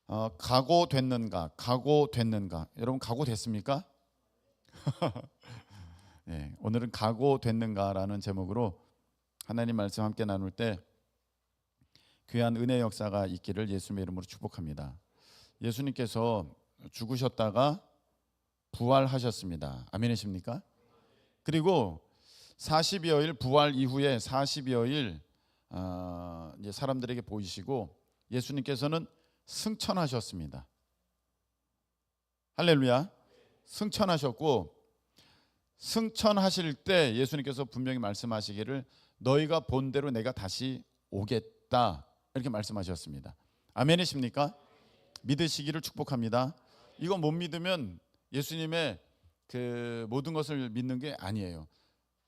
각오됐는가? 각오됐는가? 여러분 각오됐습니까? 네, 오늘은 각오됐는가라는 제목으로 하나님 말씀 함께 나눌 때 귀한 은혜 역사가 있기를 예수님의 이름으로 축복합니다. 예수님께서 죽으셨다가 부활하셨습니다. 아멘이십니까? 그리고 40여일 부활 이후에 40여일 이제 사람들에게 보이시고 예수님께서는 승천하셨습니다. 할렐루야. 승천하셨고 승천하실 때 예수님께서 분명히 말씀하시기를 너희가 본 대로 내가 다시 오겠다 이렇게 말씀하셨습니다. 아멘이십니까? 믿으시기를 축복합니다. 이거 못 믿으면 예수님의 그 모든 것을 믿는 게 아니에요.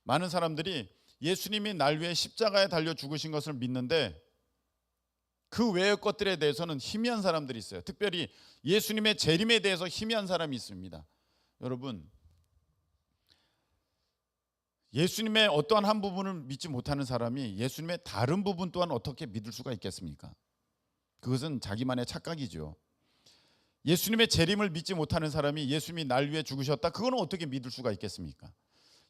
많은 사람들이 예수님이 날 위해 십자가에 달려 죽으신 것을 믿는데 그 외의 것들에 대해서는 희미한 사람들이 있어요. 특별히 예수님의 재림에 대해서 희미한 사람이 있습니다. 여러분, 예수님의 어떠한 한 부분을 믿지 못하는 사람이 예수님의 다른 부분 또한 어떻게 믿을 수가 있겠습니까? 그것은 자기만의 착각이죠. 예수님의 재림을 믿지 못하는 사람이 예수님이 날 위해 죽으셨다, 그거는 어떻게 믿을 수가 있겠습니까?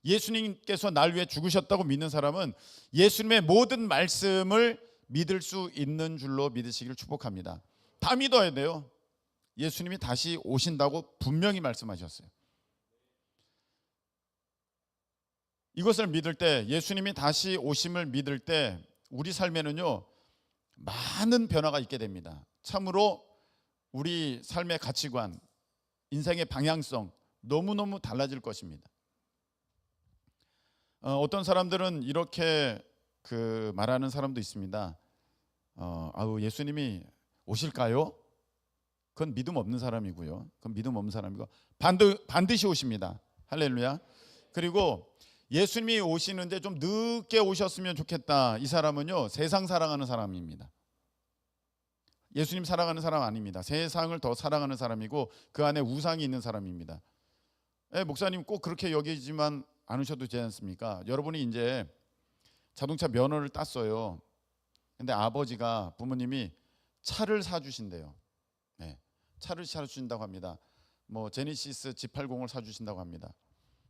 예수님께서 날 위해 죽으셨다고 믿는 사람은 예수님의 모든 말씀을 믿을 수 있는 줄로 믿으시기를 축복합니다. 다 믿어야 돼요. 예수님이 다시 오신다고 분명히 말씀하셨어요. 이것을 믿을 때, 예수님이 다시 오심을 믿을 때 우리 삶에는요 많은 변화가 있게 됩니다. 참으로 우리 삶의 가치관, 인생의 방향성 너무너무 달라질 것입니다. 어떤 사람들은 이렇게 말하는 사람도 있습니다. 예수님이 오실까요? 그건 믿음 없는 사람이고요. 그건 믿음 없는 사람이고 반드시 오십니다. 할렐루야. 그리고 예수님이 오시는데 좀 늦게 오셨으면 좋겠다. 이 사람은요 세상 사랑하는 사람입니다. 예수님 사랑하는 사람 아닙니다. 세상을 더 사랑하는 사람이고 그 안에 우상이 있는 사람입니다. 목사님 꼭 그렇게 여기지만 않으셔도 되지 않습니까? 여러분이 이제 자동차 면허를 땄어요. 근데 아버지가, 부모님이 차를 사주신대요. 네, 차를 사주신다고 합니다. 뭐 제니시스 G80을 사주신다고 합니다.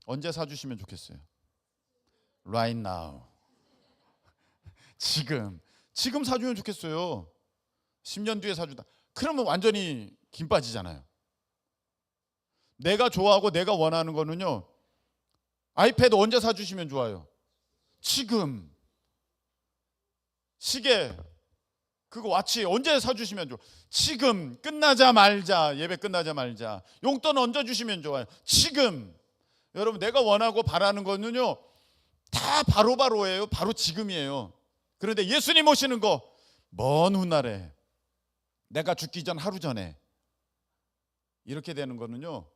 언제 사주시면 좋겠어요? Right now. 지금 사주면 좋겠어요. 10년 뒤에 사주다. 그러면 완전히 김 빠지잖아요. 내가 좋아하고 내가 원하는 거는요, 아이패드 언제 사주시면 좋아요? 지금. 시계, 그거 와치 언제 사주시면 좋아요? 지금. 끝나자 말자. 예배 끝나자 말자. 용돈 얹어 주시면 좋아요. 지금. 여러분, 내가 원하고 바라는 거는요 다 바로바로예요. 바로 지금이에요. 그런데 예수님 오시는 거 먼 훗날에, 내가 죽기 전 하루 전에, 이렇게 되는 거는요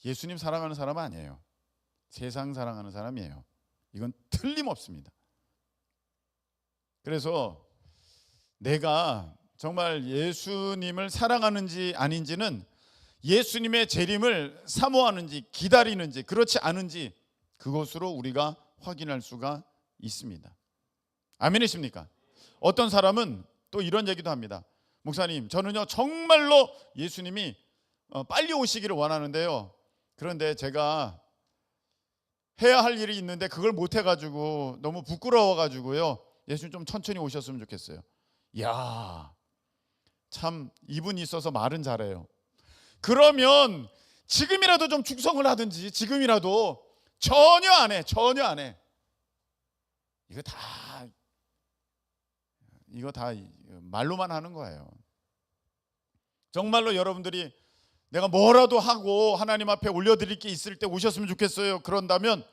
예수님 사랑하는 사람 아니에요. 세상 사랑하는 사람이에요. 이건 틀림없습니다. 그래서 내가 정말 예수님을 사랑하는지 아닌지는 예수님의 재림을 사모하는지 기다리는지 그렇지 않은지 그것으로 우리가 확인할 수가 있습니다. 아멘이십니까? 어떤 사람은 또 이런 얘기도 합니다. 목사님, 저는요 정말로 예수님이 빨리 오시기를 원하는데요, 그런데 제가 해야 할 일이 있는데 그걸 못 해가지고 너무 부끄러워가지고요 예수님 좀 천천히 오셨으면 좋겠어요. 이야, 참 이분이 있어서 말은 잘해요. 그러면 지금이라도 좀 충성을 하든지, 지금이라도. 전혀 안 해. 이거 다 말로만 하는 거예요. 정말로 여러분들이 내가 뭐라도 하고 하나님 앞에 올려드릴 게 있을 때 오셨으면 좋겠어요. 그런다면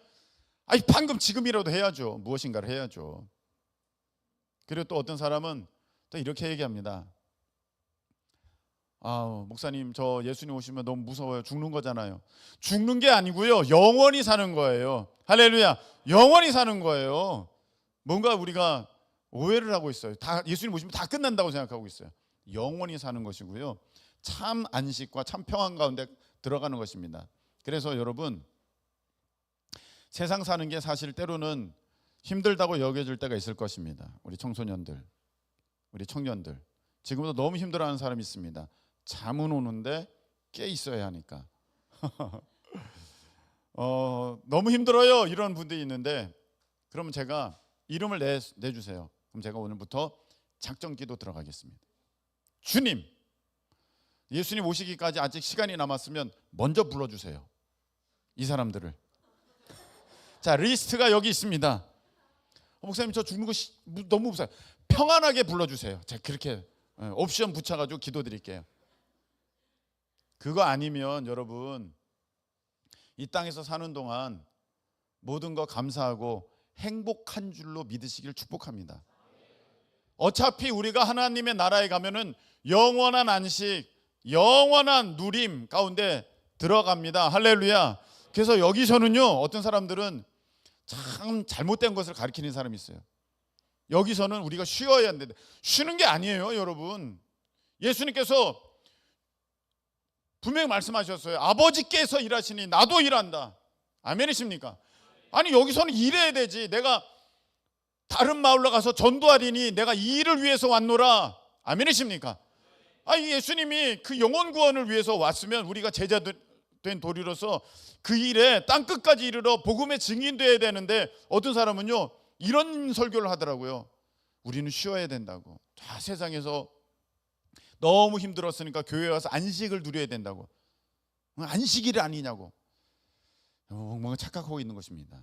방금 지금이라도 해야죠. 무엇인가를 해야죠. 그리고 또 어떤 사람은 또 이렇게 얘기합니다. 목사님, 저 예수님 오시면 너무 무서워요. 죽는 거잖아요. 죽는 게 아니고요, 영원히 사는 거예요. 할렐루야. 영원히 사는 거예요. 뭔가 우리가 오해를 하고 있어요. 다 예수님 오시면 다 끝난다고 생각하고 있어요. 영원히 사는 것이고요, 참 안식과 참 평안 가운데 들어가는 것입니다. 그래서 여러분, 세상 사는 게 사실 때로는 힘들다고 여겨질 때가 있을 것입니다. 우리 청소년들, 우리 청년들, 지금도 너무 힘들어하는 사람이 있습니다. 잠은 오는데 깨 있어야 하니까 너무 힘들어요 이런 분들이 있는데, 그러면 제가 이름을 내주세요. 그럼 제가 오늘부터 작전기도 들어가겠습니다. 주님, 예수님 오시기까지 아직 시간이 남았으면 먼저 불러주세요, 이 사람들을. 자, 리스트가 여기 있습니다. 목사님 저 죽는 거 너무 무서워요. 평안하게 불러주세요. 제가 그렇게 옵션 붙여가지고 기도드릴게요. 그거 아니면 여러분 이 땅에서 사는 동안 모든 거 감사하고 행복한 줄로 믿으시길 축복합니다. 어차피 우리가 하나님의 나라에 가면은 영원한 안식, 영원한 누림 가운데 들어갑니다. 할렐루야. 그래서 여기서는요, 어떤 사람들은 참 잘못된 것을 가르치는 사람이 있어요. 여기서는 우리가 쉬어야 하는데 쉬는 게 아니에요, 여러분. 예수님께서 분명히 말씀하셨어요. 아버지께서 일하시니 나도 일한다. 아멘이십니까? 아니 여기서는 일해야 되지. 내가 다른 마을로 가서 전도하리니 내가 이 일을 위해서 왔노라. 아멘이십니까? 아니 예수님이 그 영혼 구원을 위해서 왔으면 우리가 제자 된 도리로서 그 일에 땅끝까지 이르러 복음의 증인되어야 되는데, 어떤 사람은요 이런 설교를 하더라고요. 우리는 쉬어야 된다고. 다 세상에서 너무 힘들었으니까 교회에 와서 안식을 누려야 된다고. 안식일이 아니냐고 뭔가 착각하고 있는 것입니다.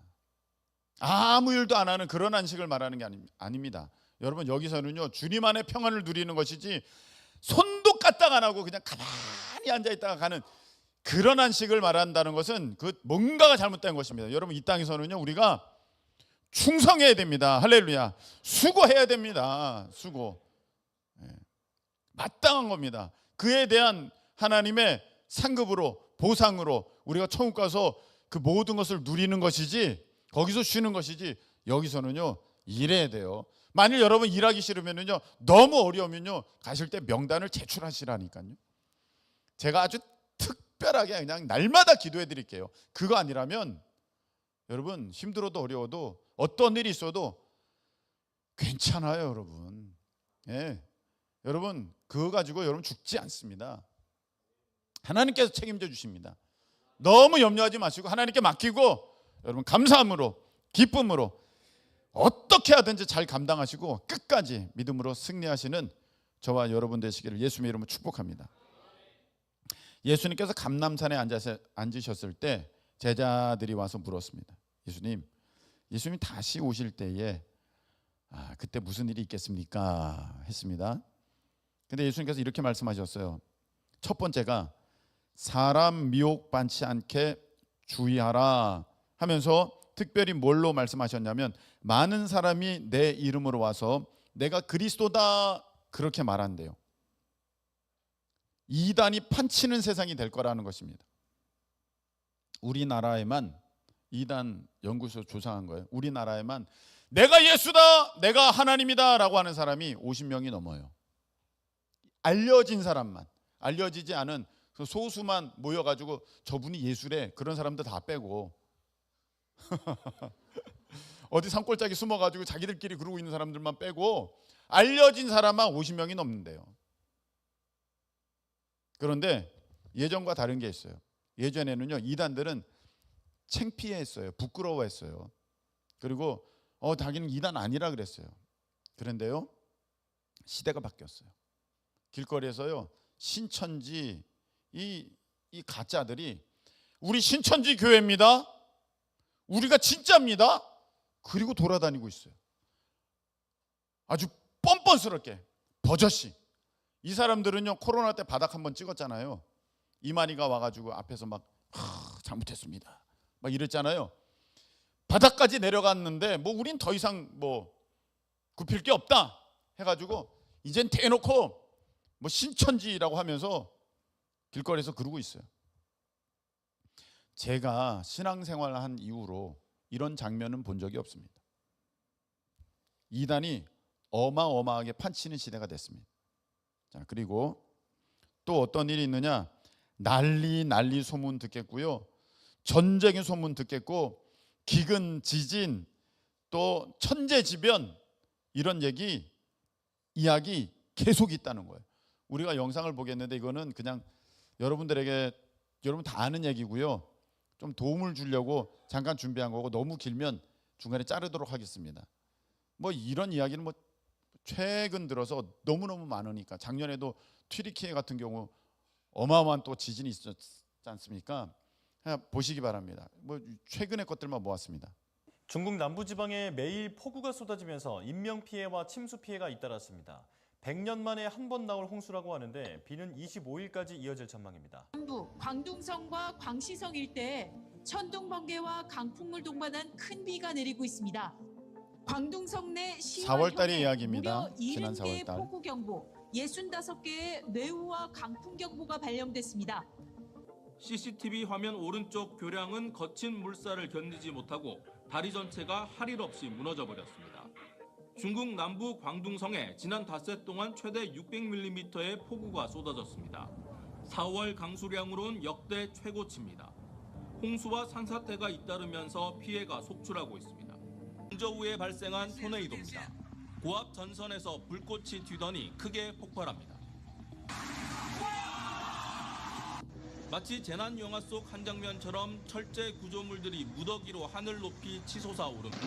아무 일도 안 하는 그런 안식을 말하는 게 아닙니다. 여러분 여기서는요 주님 안에 평안을 누리는 것이지 손도 까딱 안 하고 그냥 가만히 앉아있다가 가는 그런 안식을 말한다는 것은 그 뭔가가 잘못된 것입니다. 여러분 이 땅에서는요 우리가 충성해야 됩니다. 할렐루야. 수고해야 됩니다. 수고. 마땅한 겁니다. 그에 대한 하나님의 상급으로, 보상으로 우리가 천국 가서 그 모든 것을 누리는 것이지, 거기서 쉬는 것이지, 여기서는요 일해야 돼요. 만일 여러분 일하기 싫으면요, 너무 어려우면요 가실 때 명단을 제출하시라니까요. 제가 아주 특별하게 그냥 날마다 기도해 드릴게요. 그거 아니라면 여러분 힘들어도 어려워도 어떤 일이 있어도 괜찮아요, 여러분. 예. 여러분 그거 가지고 여러분 죽지 않습니다. 하나님께서 책임져 주십니다. 너무 염려하지 마시고 하나님께 맡기고 여러분 감사함으로, 기쁨으로 어떻게 하든지 잘 감당하시고 끝까지 믿음으로 승리하시는 저와 여러분 되시기를 예수님의 이름으로 축복합니다. 예수님께서 감람산에 앉으셨을 때 제자들이 와서 물었습니다. 예수님 다시 오실 때에 그때 무슨 일이 있겠습니까? 했습니다. 근데 예수님께서 이렇게 말씀하셨어요. 첫 번째가 사람 미혹받지 않게 주의하라 하면서 특별히 뭘로 말씀하셨냐면, 많은 사람이 내 이름으로 와서 내가 그리스도다 그렇게 말한대요. 이단이 판치는 세상이 될 거라는 것입니다. 우리나라에만, 이단 연구소 조사한 거예요. 우리나라에만 내가 예수다, 내가 하나님이다 라고 하는 사람이 50명이 넘어요. 알려진 사람만, 알려지지 않은 그 소수만 모여가지고 저분이 예수래, 그런 사람들 다 빼고 어디 산골짜기 숨어가지고 자기들끼리 그러고 있는 사람들만 빼고 알려진 사람만 50명이 넘는데요. 그런데 예전과 다른 게 있어요. 예전에는요 이단들은 창피했어요. 부끄러워했어요. 그리고 자기는 이단 아니라 그랬어요. 그런데요 시대가 바뀌었어요. 길거리에서요 신천지 이 가짜들이 우리 신천지 교회입니다, 우리가 진짜입니다, 그리고 돌아다니고 있어요. 아주 뻔뻔스럽게 버젓이. 이 사람들은요 코로나 때 바닥 한번 찍었잖아요. 이만희가 와가지고 앞에서 막 잘못했습니다 막 이랬잖아요. 바닥까지 내려갔는데 뭐 우린 더 이상 뭐 굽힐 게 없다 해가지고 이젠 대놓고 뭐 신천지라고 하면서 길거리에서 그러고 있어요. 제가 신앙생활을 한 이후로 이런 장면은 본 적이 없습니다. 이단이 어마어마하게 판치는 시대가 됐습니다. 자, 그리고 또 어떤 일이 있느냐, 난리 소문 듣겠고요, 전쟁의 소문 듣겠고, 기근 지진 또 천재지변 이런 이야기 계속 있다는 거예요. 우리가 영상을 보겠는데 이거는 그냥 여러분들에게 여러분 다 아는 얘기고요. 좀 도움을 주려고 잠깐 준비한 거고 너무 길면 중간에 자르도록 하겠습니다. 뭐 이런 이야기는 뭐 최근 들어서 너무너무 많으니까 작년에도 튀르키예 같은 경우 어마어마한 또 지진이 있었지 않습니까? 그냥 보시기 바랍니다. 뭐 최근의 것들만 모았습니다. 중국 남부지방에 매일 폭우가 쏟아지면서 인명피해와 침수피해가 잇따랐습니다. 100년 만에 한 번 나올 홍수라고 하는데 비는 25일까지 이어질 전망입니다. 남부 광둥성과 광시성 일대에 천둥 번개와 강풍을 동반한 큰 비가 내리고 있습니다. 광둥성 내 4월 달의 이야기입니다. 무려 지난 70개의 4월 달. 폭우 경보, 65개의 뇌우와 강풍 경보가 발령됐습니다. CCTV 화면 오른쪽 교량은 거친 물살을 견디지 못하고 다리 전체가 할 일 없이 무너져 버렸습니다. 중국 남부 광둥성에 지난 닷새 동안 최대 600mm의 폭우가 쏟아졌습니다. 4월 강수량으로는 역대 최고치입니다. 홍수와 산사태가 잇따르면서 피해가 속출하고 있습니다. 공저우에 발생한 토네이도입니다. 고압 전선에서 불꽃이 튀더니 크게 폭발합니다. 마치 재난 영화 속 한 장면처럼 철제 구조물들이 무더기로 하늘 높이 치솟아 오릅니다.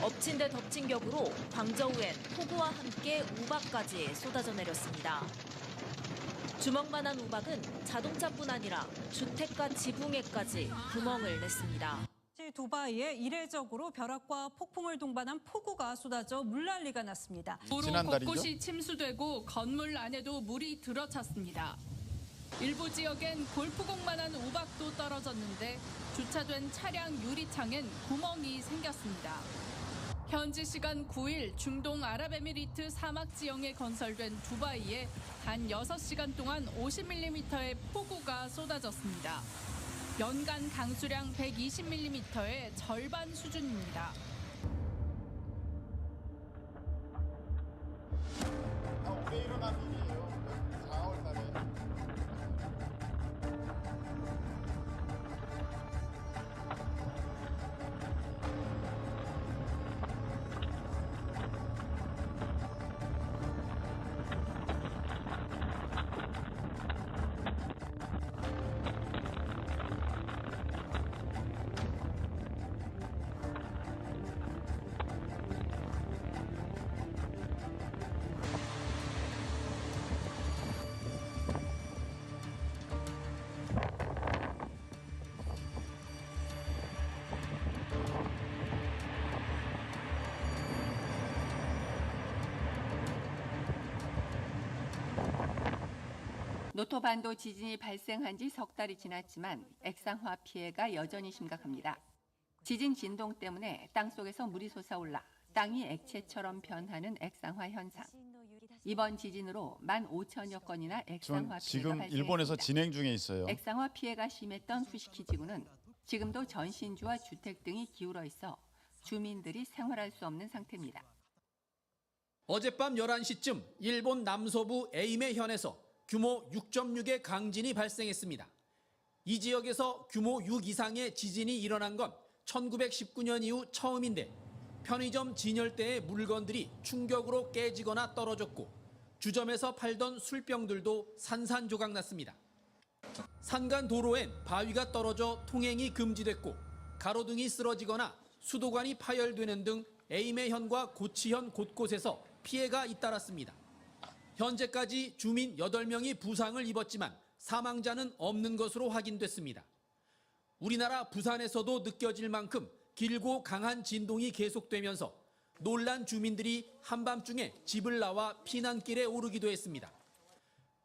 엎친 데 덮친 격으로 광저우엔 폭우와 함께 우박까지 쏟아져 내렸습니다. 주먹만한 우박은 자동차뿐 아니라 주택가 지붕에까지 구멍을 냈습니다. 두바이에 이례적으로 벼락과 폭풍을 동반한 폭우가 쏟아져 물난리가 났습니다. 도로 지난달이죠? 곳곳이 침수되고 건물 안에도 물이 들어찼습니다. 일부 지역엔 골프공만한 우박도 떨어졌는데 주차된 차량 유리창엔 구멍이 생겼습니다. 현지 시간 9일 중동 아랍에미리트 사막 지형에 건설된 두바이에 단 6시간 동안 50mm의 폭우가 쏟아졌습니다. 연간 강수량 120mm의 절반 수준입니다. 올해 일어난 일이에요. 4월 달에. 노토반도 지진이 발생한 지 석 달이 지났지만 액상화 피해가 여전히 심각합니다. 지진 진동 때문에 땅속에서 물이 솟아올라 땅이 액체처럼 변하는 액상화 현상. 이번 지진으로 15,000여 건이나 액상화 피해가 지금 발생했습니다. 일본에서 진행 중에 있어요. 액상화 피해가 심했던 후시키 지구는 지금도 전신주와 주택 등이 기울어 있어 주민들이 생활할 수 없는 상태입니다. 어젯밤 11시쯤 일본 남서부 에이메현에서 규모 6.6의 강진이 발생했습니다. 이 지역에서 규모 6 이상의 지진이 일어난 건 1919년 이후 처음인데 편의점 진열대의 물건들이 충격으로 깨지거나 떨어졌고 주점에서 팔던 술병들도 산산조각 났습니다. 산간 도로엔 바위가 떨어져 통행이 금지됐고 가로등이 쓰러지거나 수도관이 파열되는 등 에이메현과 고치현 곳곳에서 피해가 잇따랐습니다. 현재까지 주민 8명이 부상을 입었지만 사망자는 없는 것으로 확인됐습니다. 우리나라 부산에서도 느껴질 만큼 길고 강한 진동이 계속되면서 놀란 주민들이 한밤중에 집을 나와 피난길에 오르기도 했습니다.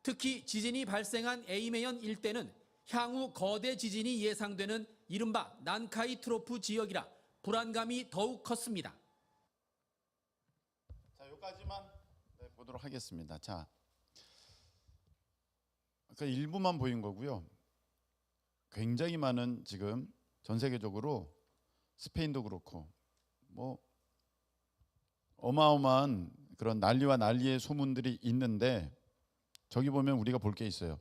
특히 지진이 발생한 에이메현 일대는 향후 거대 지진이 예상되는 이른바 난카이 트로프 지역이라 불안감이 더욱 컸습니다. 자, 여기까지만 보도록 하겠습니다. 자, 아까 일부만 보인 거고요. 굉장히 많은 지금 전 세계적으로 스페인도 그렇고 뭐 어마어마한 그런 난리와 난리의 소문들이 있는데 저기 보면 우리가 볼 게 있어요.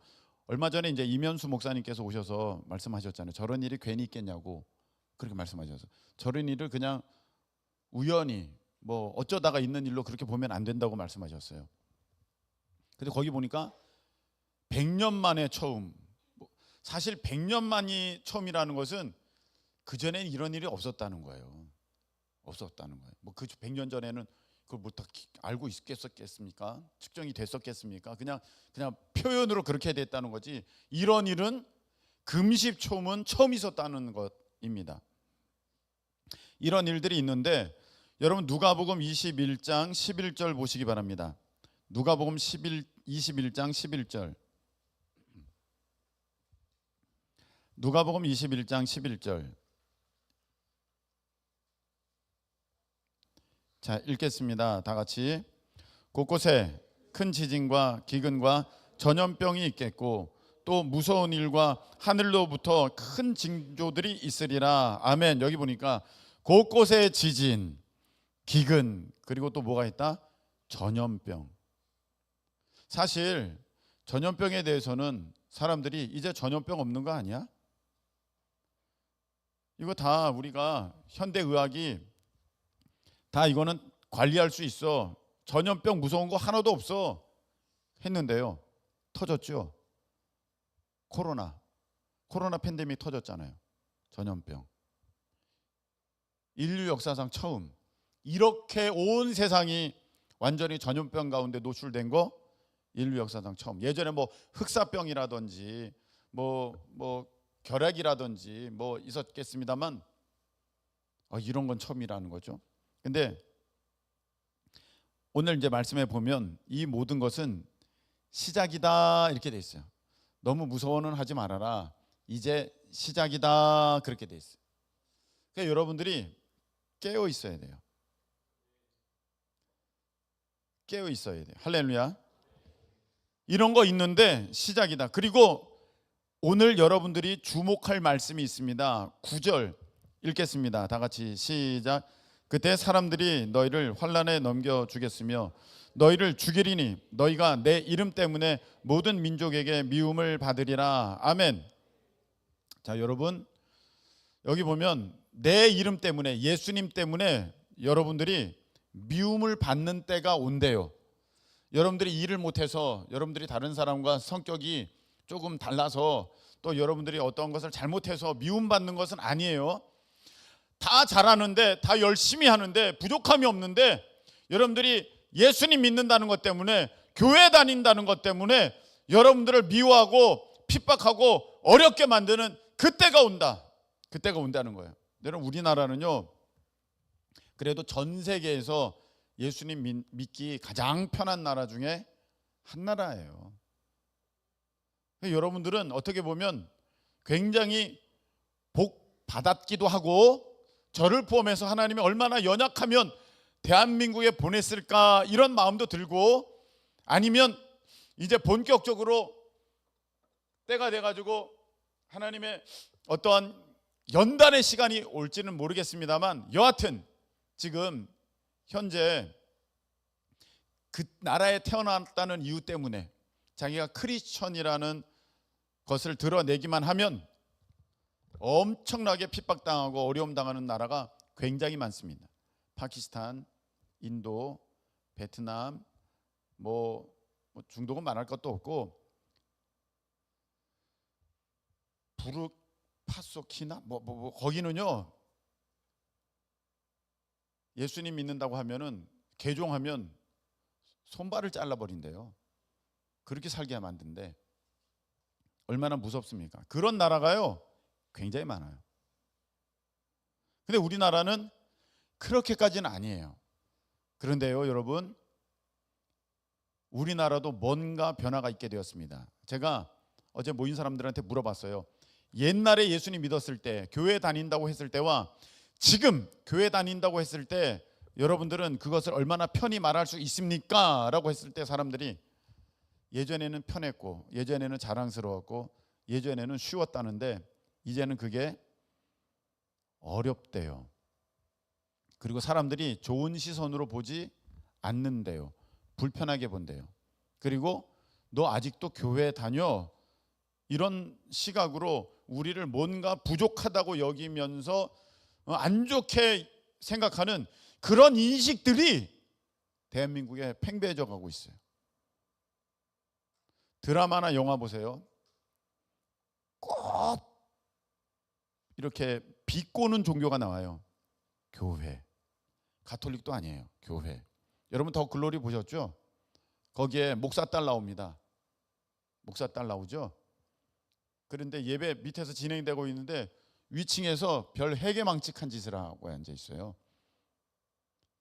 얼마 전에 이제 이면수 목사님께서 오셔서 말씀하셨잖아요. 저런 일이 괜히 있겠냐고 그렇게 말씀하셔서 저런 일을 그냥 우연히 뭐 어쩌다가 있는 일로 그렇게 보면 안 된다고 말씀하셨어요. 근데 거기 보니까 100년 만에 처음. 사실 100년 만이 처음이라는 것은 그전엔 이런 일이 없었다는 거예요. 없었다는 거예요. 뭐 그 100년 전에는 그걸 뭐 다 알고 있겠습니까? 측정이 됐었겠습니까? 그냥 표현으로 그렇게 됐다는 거지. 이런 일은 금시초문 처음 있었다는 것입니다. 이런 일들이 있는데 여러분 누가복음 21장 11절 보시기 바랍니다. 누가복음 21장 11절. 누가복음 21장 11절. 자, 읽겠습니다. 다 같이. 곳곳에 큰 지진과 기근과 전염병이 있겠고 또 무서운 일과 하늘로부터 큰 징조들이 있으리라. 아멘. 여기 보니까 곳곳에 지진, 기근, 그리고 또 뭐가 있다? 전염병. 사실 전염병에 대해서는 사람들이 이제 전염병 없는 거 아니야? 이거 다 우리가 현대의학이 다 이거는 관리할 수 있어. 전염병 무서운 거 하나도 없어 했는데요. 터졌죠. 코로나 팬데믹 터졌잖아요. 전염병. 인류 역사상 처음 이렇게 온 세상이 완전히 전염병 가운데 노출된 거 인류 역사상 처음. 예전에 뭐 흑사병이라든지 뭐 결핵이라든지 뭐 있었겠습니다만 이런 건 처음이라는 거죠. 근데 오늘 이제 말씀해 보면 이 모든 것은 시작이다 이렇게 돼 있어요. 너무 무서워는 하지 말아라. 이제 시작이다 그렇게 돼 있어요. 그러니까 여러분들이 깨어 있어야 돼요. 깨어 있어야 돼요. 할렐루야. 이런 거 있는데 시작이다. 그리고 오늘 여러분들이 주목할 말씀이 있습니다. 9절 읽겠습니다. 다 같이 시작. 그때 사람들이 너희를 환난에 넘겨주겠으며 너희를 죽이리니 너희가 내 이름 때문에 모든 민족에게 미움을 받으리라. 아멘. 자, 여러분 여기 보면 내 이름 때문에, 예수님 때문에 여러분들이 미움을 받는 때가 온대요. 여러분들이 일을 못해서, 여러분들이 다른 사람과 성격이 조금 달라서, 또 여러분들이 어떤 것을 잘못해서 미움받는 것은 아니에요. 다 잘하는데, 다 열심히 하는데, 부족함이 없는데 여러분들이 예수님 믿는다는 것 때문에, 교회 다닌다는 것 때문에 여러분들을 미워하고 핍박하고 어렵게 만드는 그때가 온다. 그때가 온다는 거예요. 여러분 우리나라는요, 그래도 전 세계에서 예수님 믿기 가장 편한 나라 중에 한 나라예요. 여러분들은 어떻게 보면 굉장히 복 받았기도 하고, 저를 포함해서 하나님이 얼마나 연약하면 대한민국에 보냈을까 이런 마음도 들고, 아니면 이제 본격적으로 때가 돼가지고 하나님의 어떠한 연단의 시간이 올지는 모르겠습니다만, 여하튼 지금 현재 그 나라에 태어났다는 이유 때문에 자기가 크리스천이라는 것을 드러내기만 하면 엄청나게 핍박당하고 어려움 당하는 나라가 굉장히 많습니다. 파키스탄, 인도, 베트남, 뭐 중동은 말할 것도 없고, 부르파소키나 거기는요, 예수님 믿는다고 하면은 개종하면 손발을 잘라버린대요. 그렇게 살게 만든데 얼마나 무섭습니까? 그런 나라가요 굉장히 많아요. 근데 우리나라는 그렇게까지는 아니에요. 그런데요 여러분, 우리나라도 뭔가 변화가 있게 되었습니다. 제가 어제 모인 사람들한테 물어봤어요. 옛날에 예수님 믿었을 때, 교회 다닌다고 했을 때와 지금 교회 다닌다고 했을 때 여러분들은 그것을 얼마나 편히 말할 수 있습니까? 라고 했을 때 사람들이 예전에는 편했고, 예전에는 자랑스러웠고, 예전에는 쉬웠다는데 이제는 그게 어렵대요. 그리고 사람들이 좋은 시선으로 보지 않는데요. 불편하게 본대요. 그리고 너 아직도 교회 다녀? 이런 시각으로 우리를 뭔가 부족하다고 여기면서 안 좋게 생각하는 그런 인식들이 대한민국에 팽배해져 가고 있어요. 드라마나 영화 보세요. 꼭 이렇게 비꼬는 종교가 나와요. 교회. 가톨릭도 아니에요. 교회. 여러분 더 글로리 보셨죠? 거기에 목사딸 나옵니다. 목사딸 나오죠? 그런데 예배 밑에서 진행되고 있는데 위층에서 별 해괴망측한 짓을 하고 앉아 있어요.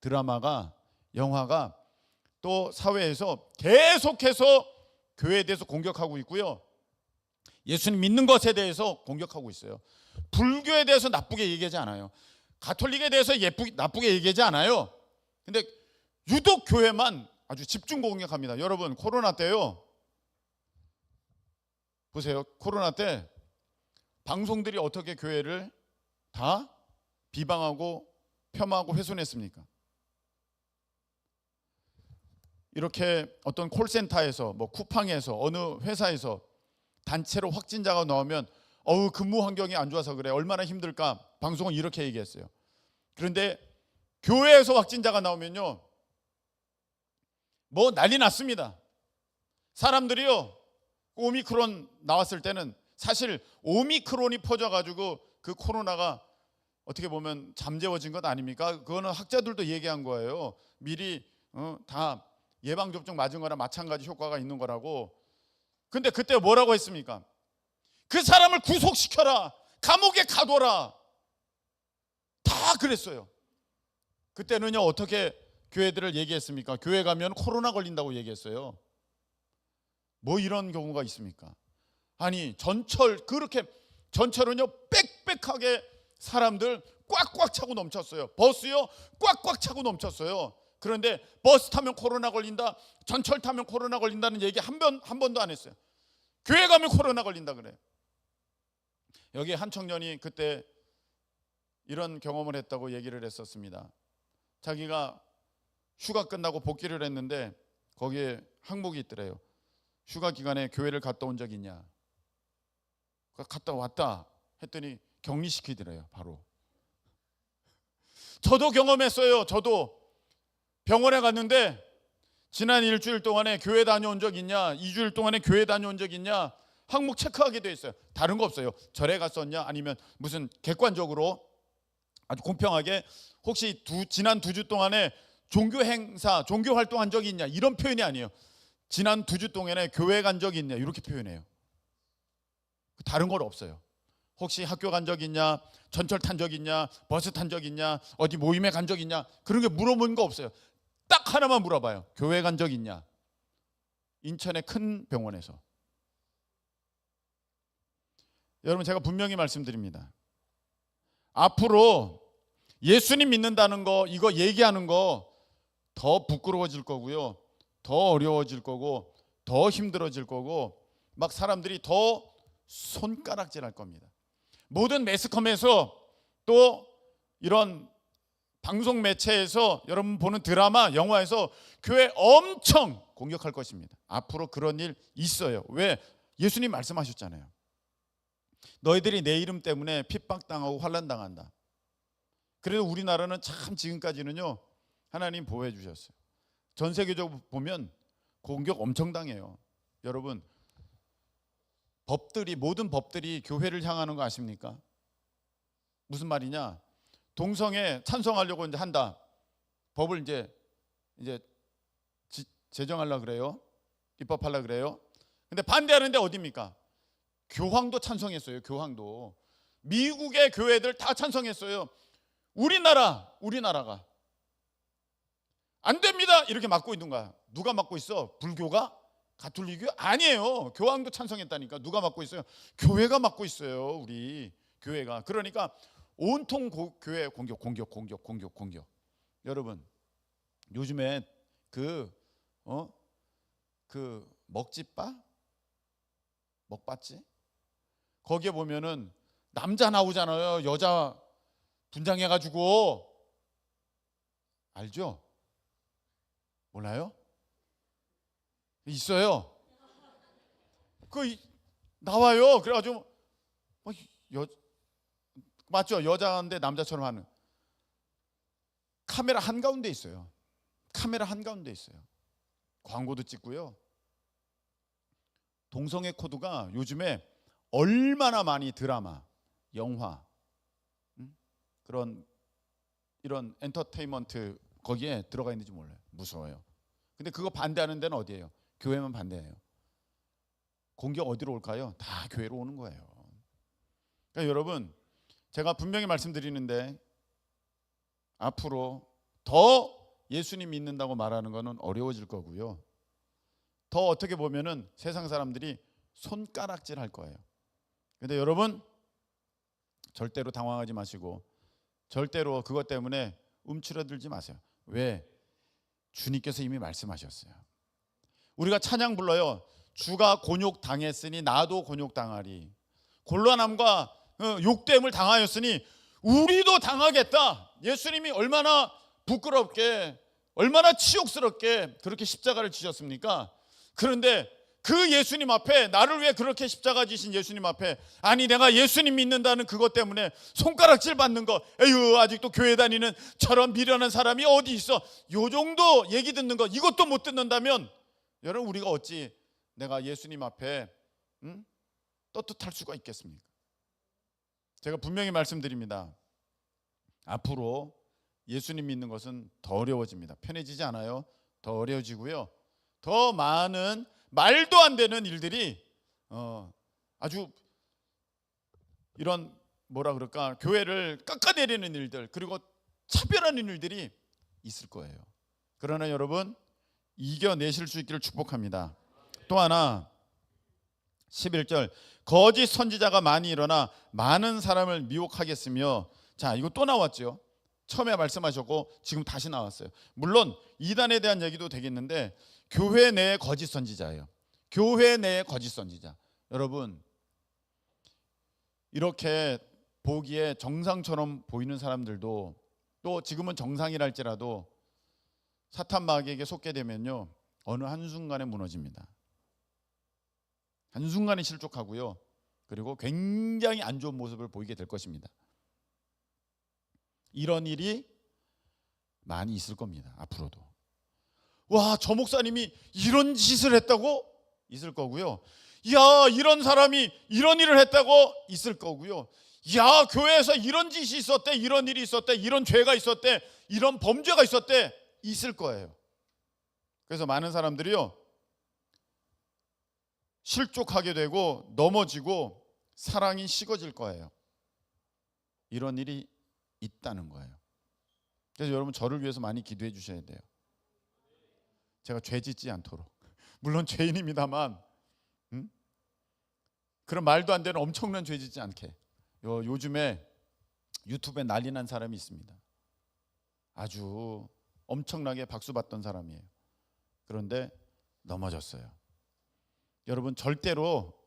드라마가, 영화가 또 사회에서 계속해서 교회에 대해서 공격하고 있고요. 예수님 믿는 것에 대해서 공격하고 있어요. 불교에 대해서 나쁘게 얘기하지 않아요. 가톨릭에 대해서 나쁘게 얘기하지 않아요. 근데 유독 교회만 아주 집중 공격합니다. 여러분 코로나 때요. 보세요. 코로나 때 방송들이 어떻게 교회를 다 비방하고 폄하하고 훼손했습니까? 이렇게 어떤 콜센터에서 뭐 쿠팡에서 어느 회사에서 단체로 확진자가 나오면 근무 환경이 안 좋아서 그래. 얼마나 힘들까? 방송은 이렇게 얘기했어요. 그런데 교회에서 확진자가 나오면요. 뭐 난리 났습니다. 사람들이요. 오미크론 나왔을 때는 사실 오미크론이 퍼져가지고 그 코로나가 어떻게 보면 잠재워진 것 아닙니까? 그거는 학자들도 얘기한 거예요. 미리 다 예방접종 맞은 거나 마찬가지 효과가 있는 거라고. 근데 그때 뭐라고 했습니까? 그 사람을 구속시켜라. 감옥에 가둬라. 다 그랬어요. 그때는요 어떻게 교회들을 얘기했습니까? 교회 가면 코로나 걸린다고 얘기했어요. 뭐 이런 경우가 있습니까? 아니 그렇게 전철은요 빽빽하게 사람들 꽉꽉 차고 넘쳤어요. 버스요 꽉꽉 차고 넘쳤어요. 그런데 버스 타면 코로나 걸린다, 전철 타면 코로나 걸린다는 얘기 한 번도 안 했어요. 교회 가면 코로나 걸린다 그래요. 여기 한 청년이 그때 이런 경험을 했다고 얘기를 했었습니다. 자기가 휴가 끝나고 복귀를 했는데 거기에 항목이 있더래요. 휴가 기간에 교회를 갔다 온 적 있냐? 갔다 왔다 했더니 격리시키더래요. 바로. 저도 경험했어요. 저도 병원에 갔는데 지난 일주일 동안에 교회 다녀온 적 있냐? 2주일 동안에 교회 다녀온 적 있냐? 항목 체크하게 돼 있어요. 다른 거 없어요. 절에 갔었냐? 아니면 무슨 객관적으로 아주 공평하게 혹시 지난 2주 동안에 종교 행사, 종교 활동한 적이 있냐? 이런 표현이 아니에요. 지난 2주 동안에 교회 간 적이 있냐? 이렇게 표현해요. 다른 건 없어요. 혹시 학교 간 적 있냐? 전철 탄 적 있냐? 버스 탄 적 있냐? 어디 모임에 간 적 있냐? 그런 게 물어본 거 없어요. 딱 하나만 물어봐요. 교회 간 적 있냐? 인천의 큰 병원에서. 여러분 제가 분명히 말씀드립니다. 앞으로 예수님 믿는다는 거 이거 얘기하는 거 더 부끄러워질 거고요. 더 어려워질 거고 더 힘들어질 거고 막 사람들이 더 손가락질할 겁니다. 모든 매스컴에서 또 이런 방송 매체에서 여러분 보는 드라마, 영화에서 교회 엄청 공격할 것입니다. 앞으로 그런 일 있어요. 왜? 예수님 말씀하셨잖아요. 너희들이 내 이름 때문에 핍박당하고 환난당한다. 그래도 우리나라는 참 지금까지는요 하나님 보호해 주셨어요. 전 세계적으로 보면 공격 엄청 당해요. 여러분 모든 법들이 교회를 향하는 거 아십니까? 무슨 말이냐? 동성애 찬성하려고 이제 한다. 법을 이제 제정하려고 그래요. 입법하려고 그래요. 근데 반대하는데 어디입니까? 교황도 찬성했어요. 교황도. 미국의 교회들 다 찬성했어요. 우리나라가 안 됩니다 이렇게 막고 있는 거야. 누가 막고 있어? 불교가? 가톨릭이? 아니에요. 교황도 찬성했다니까. 누가 막고 있어요? 교회가 막고 있어요. 우리 교회가. 그러니까 온통 교회 공격. 여러분 요즘에 그 먹지바? 먹봤지? 거기에 보면은 남자 나오잖아요. 여자 분장해가지고. 알죠? 몰라요? 있어요. 나와요. 그래가지고 맞죠? 여자인데 남자처럼 하는. 카메라 한가운데 있어요. 광고도 찍고요. 동성애 코드가 요즘에 얼마나 많이 드라마, 영화, 그런 이런 엔터테인먼트 거기에 들어가 있는지 몰라요. 무서워요. 근데 그거 반대하는 데는 어디예요? 교회만 반대해요. 공격 어디로 올까요? 다 교회로 오는 거예요. 그러니까 여러분, 제가 분명히 말씀드리는데 앞으로 더 예수님 믿는다고 말하는 거는 어려워질 거고요. 더 어떻게 보면은 세상 사람들이 손가락질 할 거예요. 근데 여러분, 절대로 당황하지 마시고 절대로 그것 때문에 움츠러들지 마세요. 왜? 주님께서 이미 말씀하셨어요. 우리가 찬양 불러요. 주가 곤욕 당했으니 나도 곤욕 당하리. 곤란함과 욕됨을 당하였으니 우리도 당하겠다. 예수님이 얼마나 부끄럽게, 얼마나 치욕스럽게 그렇게 십자가를 지셨습니까? 그런데 그 예수님 앞에, 나를 위해 그렇게 십자가 지신 예수님 앞에, 아니 내가 예수님 믿는다는 그것 때문에 손가락질 받는 거, 에휴 아직도 교회 다니는 저런 미련한 사람이 어디 있어, 요 정도 얘기 듣는 거 이것도 못 듣는다면 여러분, 우리가 어찌 내가 예수님 앞에 떳떳할 수가 있겠습니까? 제가 분명히 말씀드립니다. 앞으로 예수님 믿는 것은 더 어려워집니다. 편해지지 않아요. 더 어려워지고요. 더 많은 말도 안 되는 일들이 아주 이런 뭐라 그럴까, 교회를 깎아내리는 일들, 그리고 차별하는 일들이 있을 거예요. 그러나 여러분, 이겨내실 수 있기를 축복합니다. 또 하나 11절, 거짓 선지자가 많이 일어나 많은 사람을 미혹하겠으며. 자, 이거 또 나왔죠. 처음에 말씀하셨고 지금 다시 나왔어요. 물론 이단에 대한 얘기도 되겠는데 교회 내의 거짓 선지자예요. 교회 내의 거짓 선지자. 여러분, 이렇게 보기에 정상처럼 보이는 사람들도 또 지금은 정상이랄지라도 사탄 마귀에게 속게 되면요, 어느 한순간에 무너집니다. 한순간에 실족하고요. 그리고 굉장히 안 좋은 모습을 보이게 될 것입니다. 이런 일이 많이 있을 겁니다. 앞으로도. 와, 저 목사님이 이런 짓을 했다고? 있을 거고요. 야, 이런 사람이 이런 일을 했다고? 있을 거고요. 야, 교회에서 이런 짓이 있었대, 이런 일이 있었대, 이런 죄가 있었대, 이런 범죄가 있었대, 있을 거예요. 그래서 많은 사람들이요, 실족하게 되고 넘어지고 사랑이 식어질 거예요. 이런 일이 있다는 거예요. 그래서 여러분, 저를 위해서 많이 기도해 주셔야 돼요. 제가 죄 짓지 않도록. 물론 죄인입니다만 그런 말도 안 되는 엄청난 죄 짓지 않게. 요즘에 유튜브에 난리 난 사람이 있습니다. 아주 엄청나게 박수 받던 사람이에요. 그런데 넘어졌어요. 여러분, 절대로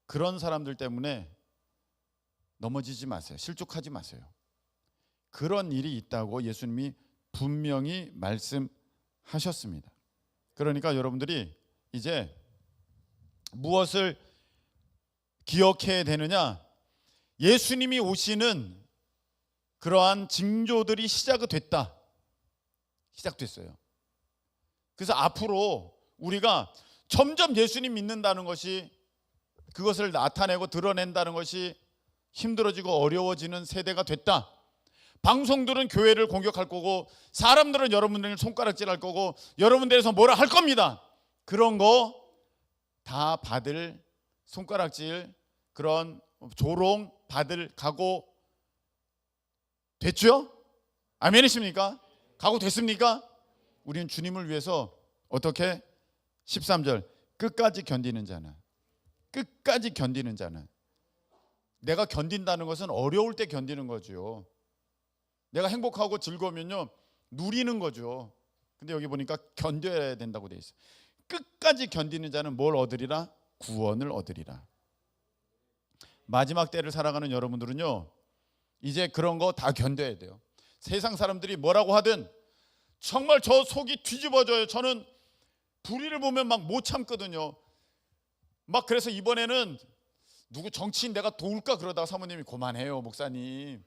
그런 사람들 때문에 넘어지지 마세요. 실족하지 마세요. 그런 일이 있다고 예수님이 분명히 말씀하셨습니다. 그러니까 여러분들이 이제 무엇을 기억해야 되느냐? 예수님이 오시는 그러한 징조들이 시작됐다. 시작됐어요. 그래서 앞으로 우리가 점점 예수님 믿는다는 것이, 그것을 나타내고 드러낸다는 것이 힘들어지고 어려워지는 세대가 됐다. 방송들은 교회를 공격할 거고, 사람들은 여러분들을 손가락질할 거고, 여러분들에서 뭐라 할 겁니다. 그런 거 다 받을, 손가락질, 그런 조롱 받을 각오 됐죠? 아멘이십니까? 각오 됐습니까? 우리는 주님을 위해서 어떻게? 13절, 끝까지 견디는 자는, 끝까지 견디는 자는. 내가 견딘다는 것은 어려울 때 견디는 거죠. 내가 행복하고 즐거우면요, 누리는 거죠. 근데 여기 보니까 견뎌야 된다고 돼 있어요. 끝까지 견디는 자는 뭘 얻으리라? 구원을 얻으리라. 마지막 때를 살아가는 여러분들은요, 이제 그런 거 다 견뎌야 돼요. 세상 사람들이 뭐라고 하든 정말 저 속이 뒤집어져요. 저는 불의를 보면 막 못 참거든요. 막 그래서 이번에는 누구 정치인 내가 도울까 그러다가 사모님이 그만해요, 목사님.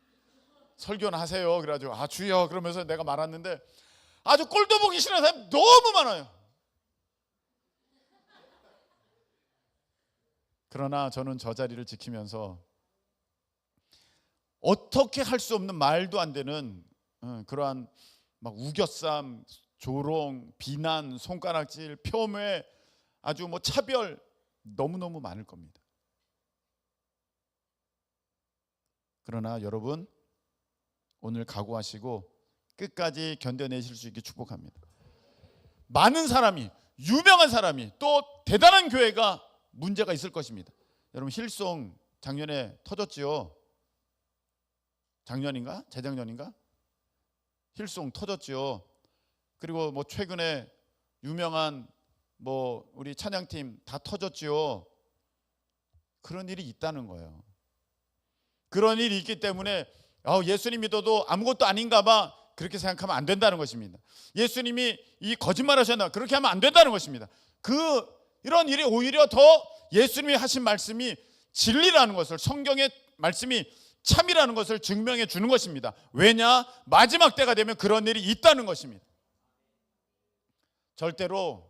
설교는 하세요. 그래가지고 아 주여 그러면서 내가 말았는데 아주 꼴도 보기 싫은 사람이 너무 많아요. 그러나 저는 저 자리를 지키면서 어떻게 할 수 없는 말도 안 되는 그러한 막 우겨쌈, 조롱, 비난, 손가락질, 폄훼, 아주 뭐 차별 너무너무 많을 겁니다. 그러나 여러분 오늘 각오하시고 끝까지 견뎌내실 수 있게 축복합니다. 많은 사람이, 유명한 사람이, 또 대단한 교회가 문제가 있을 것입니다. 여러분 힐송 작년에 터졌지요. 작년인가? 재작년인가? 힐송 터졌지요. 그리고 뭐 최근에 유명한 뭐 우리 찬양팀 다 터졌지요. 그런 일이 있다는 거예요. 그런 일이 있기 때문에 예수님 믿어도 아무것도 아닌가 봐 그렇게 생각하면 안 된다는 것입니다. 예수님이 이 거짓말 하셨나 그렇게 하면 안 된다는 것입니다. 이런 일이 오히려 더 예수님이 하신 말씀이 진리라는 것을, 성경의 말씀이 참이라는 것을 증명해 주는 것입니다. 왜냐? 마지막 때가 되면 그런 일이 있다는 것입니다. 절대로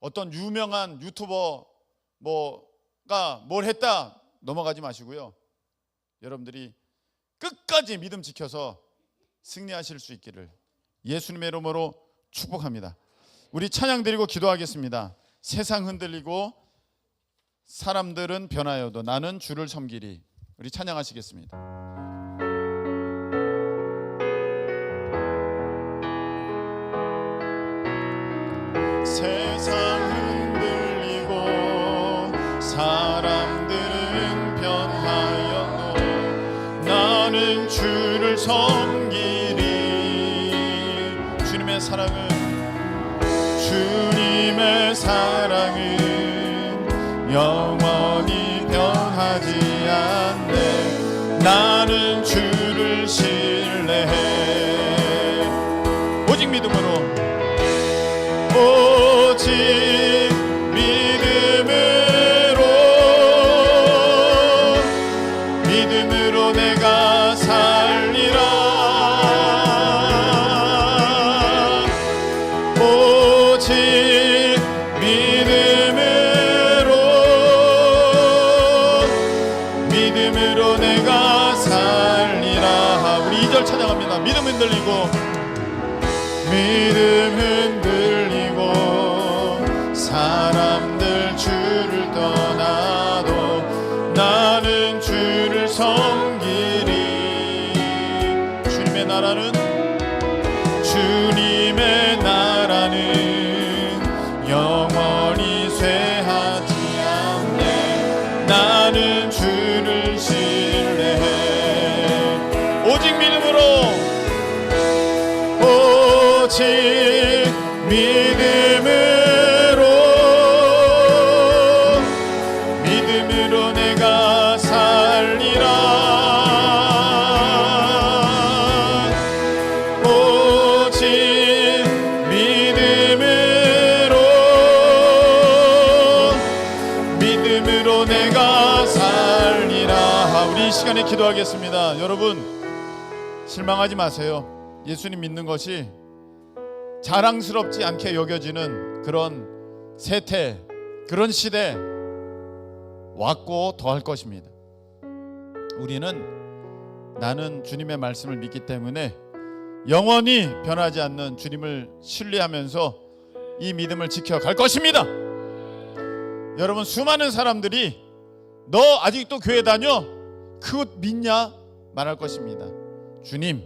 어떤 유명한 유튜버 뭐가 뭘 했다 넘어가지 마시고요. 여러분들이 끝까지 믿음 지켜서 승리하실 수 있기를 예수님의 이름으로 축복합니다. 우리 찬양 드리고 기도하겠습니다. 세상 흔들리고 사람들은 변하여도 나는 주를 섬기리. 우리 찬양하시겠습니다. 세상 흔들리고 사람들은 변하여도 나는 주를 섬기리. 주님의 사랑은 영원히 변하지 않네. 나는 주를 신뢰해. 오직 믿음으로, 오직 믿음으로 내가 살리라. 오직 믿음으로 내가 살리라. 우리 2절 찬양합니다. 믿음 흔들리고 사람들 주를 떠나도 나는 주를 섬기리. 주님의 나라는 영원히 쇠하지 않네. 나는 주를 신뢰해. 오직 믿음으로 내가 살리라. 오직 믿음으로 내가 살리라. 우리 이 시간에 기도하겠습니다. 여러분 실망하지 마세요. 예수님 믿는 것이 자랑스럽지 않게 여겨지는 그런 세태, 그런 시대 왔고 더할 것입니다. 나는 주님의 말씀을 믿기 때문에 영원히 변하지 않는 주님을 신뢰하면서 이 믿음을 지켜갈 것입니다. 여러분 수많은 사람들이 너 아직도 교회 다녀? 그것 믿냐? 말할 것입니다. 주님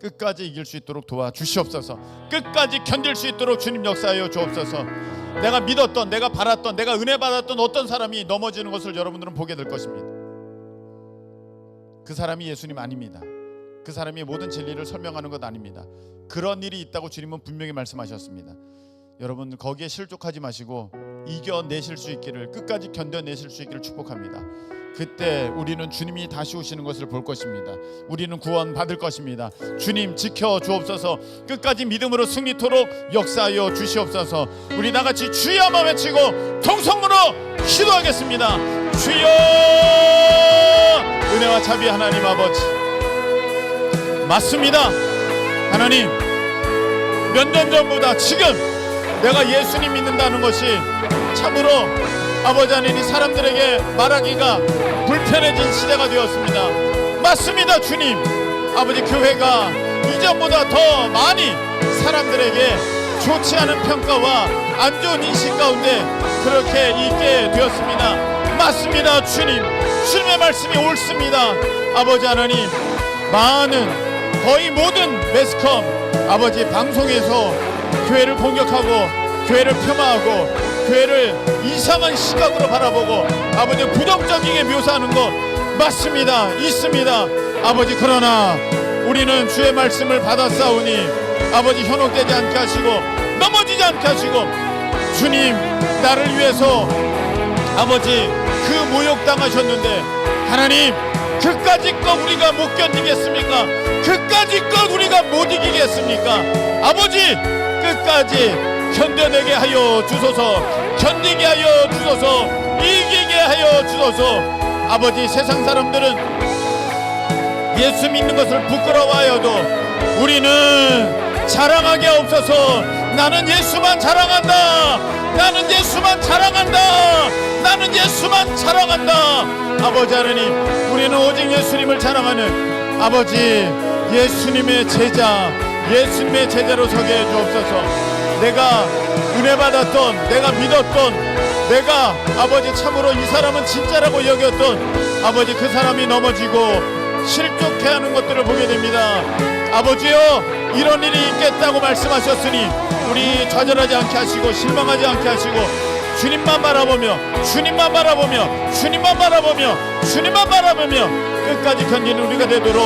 끝까지 이길 수 있도록 도와주시옵소서. 끝까지 견딜 수 있도록 주님 역사하여 주옵소서. 내가 믿었던, 내가 바랐던, 내가 은혜 받았던 어떤 사람이 넘어지는 것을 여러분들은 보게 될 것입니다. 그 사람이 예수님 아닙니다. 그 사람이 모든 진리를 설명하는 것 아닙니다. 그런 일이 있다고 주님은 분명히 말씀하셨습니다. 여러분 거기에 실족하지 마시고 이겨내실 수 있기를, 끝까지 견뎌내실 수 있기를 축복합니다. 그때 우리는 주님이 다시 오시는 것을 볼 것입니다. 우리는 구원 받을 것입니다. 주님 지켜 주옵소서. 끝까지 믿음으로 승리토록 역사하여 주시옵소서. 우리 다같이 주여 한번 외치고 통성으로 기도하겠습니다. 주여. 은혜와 자비 하나님 아버지, 맞습니다. 하나님 몇 년 전보다 지금 내가 예수님 믿는다는 것이 참으로 아버지 하나님 사람들에게 말하기가 불편해진 시대가 되었습니다. 맞습니다 주님. 아버지 교회가 이전보다 더 많이 사람들에게 좋지 않은 평가와 안 좋은 인식 가운데 그렇게 있게 되었습니다. 맞습니다 주님. 주님의 말씀이 옳습니다. 아버지 하나님 많은 거의 모든 매스컴 아버지 방송에서 교회를 공격하고 교회를 폄하하고 교회를 이상한 시각으로 바라보고 아버지 부정적이게 묘사하는 것 맞습니다. 있습니다. 아버지 그러나 우리는 주의 말씀을 받았사오니 아버지 현혹되지 않게 하시고 넘어지지 않게 하시고 주님 나를 위해서 아버지 그 모욕당하셨는데 하나님 그까짓 것 우리가 못 견디겠습니까? 그까짓 것 우리가 못 이기겠습니까? 아버지 끝까지 견뎌내게 하여 주소서. 견디게 하여 주소서. 이기게 하여 주소서. 아버지 세상 사람들은 예수 믿는 것을 부끄러워하여도 우리는 자랑하게 없어서 나는 예수만 자랑한다. 나는 예수만 자랑한다. 나는 예수만 자랑한다. 아버지 하나님 우리는 오직 예수님을 자랑하는 아버지 예수님의 제자 예수님의 제자로 서게 해 주옵소서. 내가 은혜 받았던 내가 믿었던 내가 아버지 참으로 이 사람은 진짜라고 여겼던 아버지 그 사람이 넘어지고 실족해하는 것들을 보게 됩니다. 아버지여 이런 일이 있겠다고 말씀하셨으니 우리 좌절하지 않게 하시고 실망하지 않게 하시고 주님만 바라보며 주님만 바라보며 주님만 바라보며 주님만 바라보며 끝까지 견디는 우리가 되도록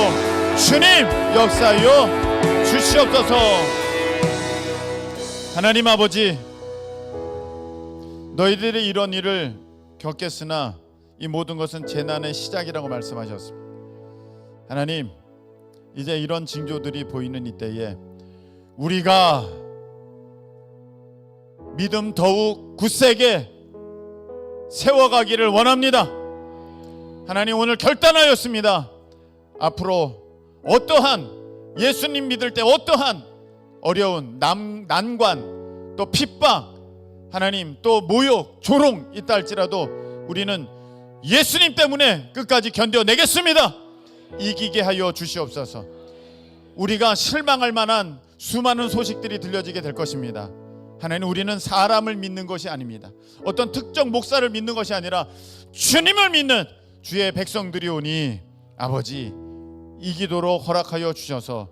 주님 역사하여 주시옵소서. 하나님 아버지 너희들이 이런 일을 겪겠으나 이 모든 것은 재난의 시작이라고 말씀하셨습니다. 하나님 이제 이런 징조들이 보이는 이때에 우리가 믿음 더욱 굳세게 세워가기를 원합니다. 하나님 오늘 결단하였습니다. 앞으로 어떠한 예수님 믿을 때 어떠한 어려운 난관 또 핍박 하나님 또 모욕 조롱 있다 할지라도 우리는 예수님 때문에 끝까지 견뎌내겠습니다. 이기게 하여 주시옵소서. 우리가 실망할 만한 수많은 소식들이 들려지게 될 것입니다. 하나님 우리는 사람을 믿는 것이 아닙니다. 어떤 특정 목사를 믿는 것이 아니라 주님을 믿는 주의 백성들이 오니 아버지 이기도록 허락하여 주셔서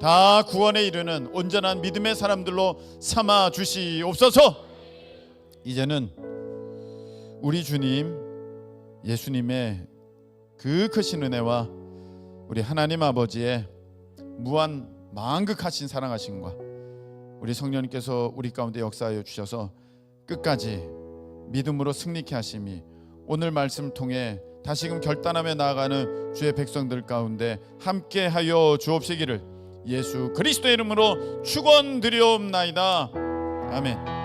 다 구원에 이르는 온전한 믿음의 사람들로 삼아 주시옵소서. 이제는 우리 주님 예수님의 그 크신 은혜와 우리 하나님 아버지의 무한 만극하신 사랑하심과 우리 성령님께서 우리 가운데 역사하여 주셔서 끝까지 믿음으로 승리케 하심이 오늘 말씀 통해 다시금 결단하며 나아가는 주의 백성들 가운데 함께하여 주옵시기를 예수 그리스도의 이름으로 축원드리옵나이다. 아멘.